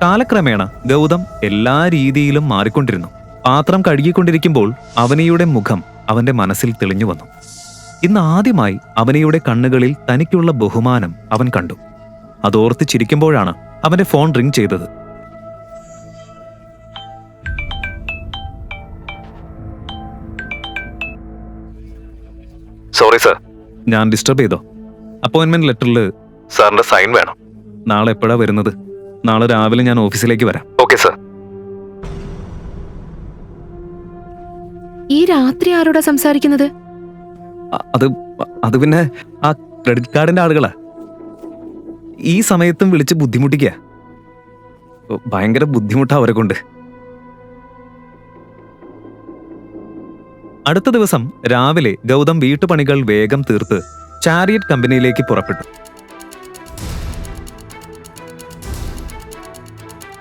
കാലക്രമേണ ഗൗതം എല്ലാ രീതിയിലും മാറിക്കൊണ്ടിരുന്നു. പാത്രം കഴുകിക്കൊണ്ടിരിക്കുമ്പോൾ അവനിയുടെ മുഖം അവന്റെ മനസ്സിൽ തെളിഞ്ഞു വന്നു. ഇന്ന് ആദ്യമായി അവനിയുടെ കണ്ണുകളിൽ തനിക്കുള്ള ബഹുമാനം അവൻ കണ്ടു. അതോർത്ത് ചിരിക്കുമ്പോഴാണ് അവന്റെ ഫോൺ റിംഗ് ചെയ്തത്. സോറി സർ, ഞാൻ ഡിസ്റ്റർബ് ചെയ്തോ? അപ്പോയിന്റ്മെന്റ് ലെറ്ററിൽ സാറിന്റെ സൈൻ വേണം. നാളെ എപ്പോഴാ വരുന്നത്? നാളെ രാവിലെ ഞാൻ ഓഫീസിലേക്ക് വരാം. Okay sir. ഈ രാത്രി ആരോടാ സംസാരിക്കുന്നത്? അത് പിന്നെ ആ ക്രെഡിറ്റ് കാർഡിന്റെ ആളുകളാ. ഈ സമയത്തും വിളിച്ച് ബുദ്ധിമുട്ടിക്കുക. ഭയങ്കര ബുദ്ധിമുട്ടാ അവരെ കൊണ്ട്. അടുത്ത ദിവസം രാവിലെ ഗൗതം വീട്ടുപണികൾ വേഗം തീർത്ത് ചാരിയറ്റ് കമ്പനിയിലേക്ക് പുറപ്പെട്ടു.